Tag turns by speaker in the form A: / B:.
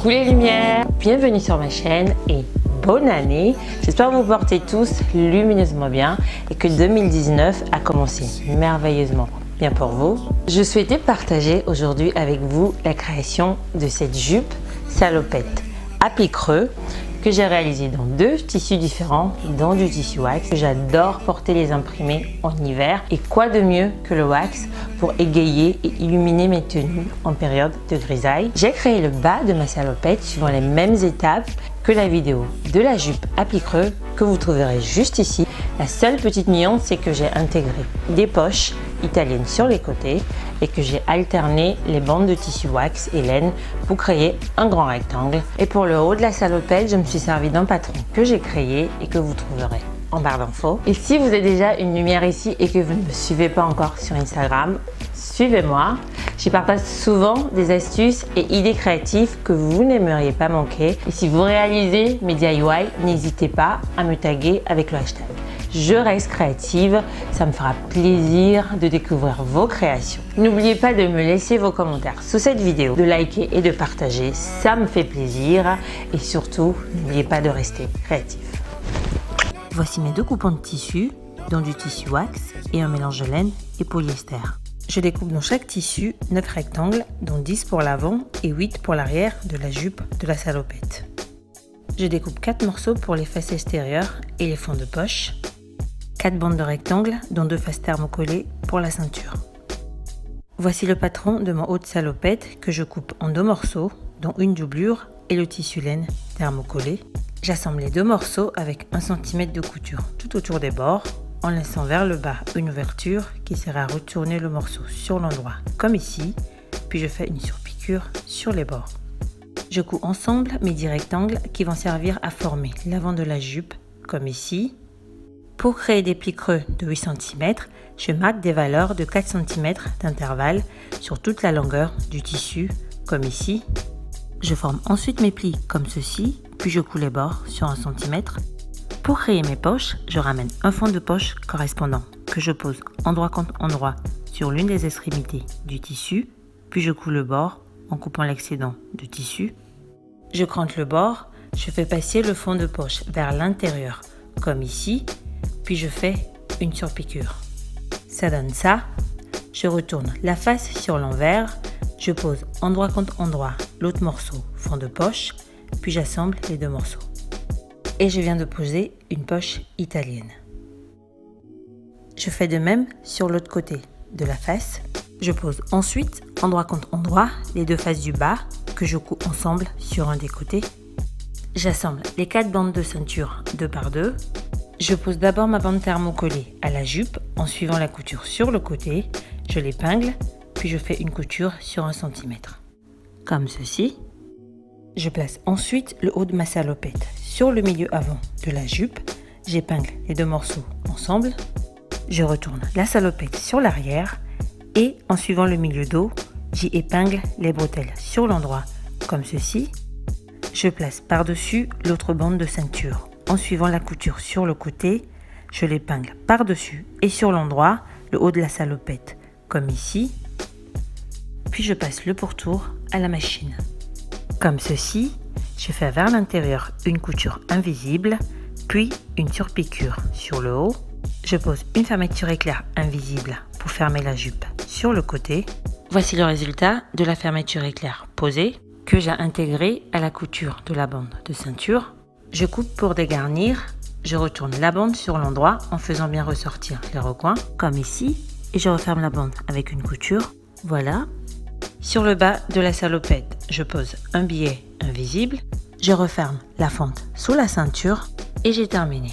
A: Coucou les lumières, bienvenue sur ma chaîne et bonne année. J'espère que vous portez tous lumineusement bien et que 2019 a commencé merveilleusement bien pour vous. Je souhaitais partager aujourd'hui avec vous la création de cette jupe salopette à plis creux que j'ai réalisé dans deux tissus différents, dans du tissu wax. J'adore porter les imprimés en hiver et quoi de mieux que le wax pour égayer et illuminer mes tenues en période de grisaille. J'ai créé le bas de ma salopette suivant les mêmes étapes que la vidéo de la jupe à plis creux que vous trouverez juste ici. La seule petite nuance, c'est que j'ai intégré des poches italiennes sur les côtés et que j'ai alterné les bandes de tissu wax et laine pour créer un grand rectangle. Et pour le haut de la salopette, je me suis servi d'un patron que j'ai créé et que vous trouverez en barre d'infos. Et si vous avez déjà une lumière ici et que vous ne me suivez pas encore sur Instagram, suivez-moi. J'y partage souvent des astuces et idées créatives que vous n'aimeriez pas manquer. Et si vous réalisez mes DIY, n'hésitez pas à me taguer avec le hashtag Je reste créative. Ça me fera plaisir de découvrir vos créations. N'oubliez pas de me laisser vos commentaires sous cette vidéo, de liker et de partager. Ça me fait plaisir. Et surtout, n'oubliez pas de rester créatif. Voici mes deux coupons de tissu, dont du tissu wax et un mélange de laine et polyester. Je découpe dans chaque tissu 9 rectangles, dont 10 pour l'avant et 8 pour l'arrière de la jupe de la salopette. Je découpe 4 morceaux pour les faces extérieures et les fonds de poche, 4 bandes de rectangles, dont 2 faces thermocollées pour la ceinture. Voici le patron de mon haut de salopette que je coupe en 2 morceaux, dont une doublure et le tissu laine thermocollé. J'assemble les 2 morceaux avec 1 cm de couture tout autour des bords, en laissant vers le bas une ouverture qui sert à retourner le morceau sur l'endroit comme ici, puis je fais une surpiqûre sur les bords. Je couds ensemble mes 10 rectangles qui vont servir à former l'avant de la jupe comme ici. Pour créer des plis creux de 8 cm, je marque des valeurs de 4 cm d'intervalle sur toute la longueur du tissu comme ici. Je forme ensuite mes plis comme ceci, puis je couds les bords sur 1 cm. Pour créer mes poches, je ramène un fond de poche correspondant que je pose endroit contre endroit sur l'une des extrémités du tissu, puis je couds le bord en coupant l'excédent de tissu. Je crante le bord, je fais passer le fond de poche vers l'intérieur comme ici, puis je fais une surpiqûre. Ça donne ça. Je retourne la face sur l'envers, je pose endroit contre endroit l'autre morceau fond de poche, puis j'assemble les 2 morceaux. Et je viens de poser une poche italienne. Je fais de même sur l'autre côté de la face. Je pose ensuite endroit contre endroit les 2 faces du bas que je couds ensemble sur un des côtés. J'assemble les 4 bandes de ceinture 2 par 2. Je pose d'abord ma bande thermocollée à la jupe en suivant la couture sur le côté. Je l'épingle, puis je fais une couture sur 1 cm. Comme ceci. Je place ensuite le haut de ma salopette sur le milieu avant de la jupe. J'épingle les 2 morceaux ensemble. Je retourne la salopette sur l'arrière et en suivant le milieu dos, j'y épingle les bretelles sur l'endroit comme ceci. Je place par-dessus l'autre bande de ceinture. En suivant la couture sur le côté, je l'épingle par-dessus et sur l'endroit, le haut de la salopette comme ici. Puis je passe le pourtour à la machine. Comme ceci, je fais vers l'intérieur une couture invisible, puis une surpiqûre sur le haut. Je pose une fermeture éclair invisible pour fermer la jupe sur le côté. Voici le résultat de la fermeture éclair posée que j'ai intégrée à la couture de la bande de ceinture. Je coupe pour dégarnir, je retourne la bande sur l'endroit en faisant bien ressortir les recoins comme ici et je referme la bande avec une couture. Voilà. Sur le bas de la salopette, je pose un billet invisible, je referme la fente sous la ceinture et j'ai terminé.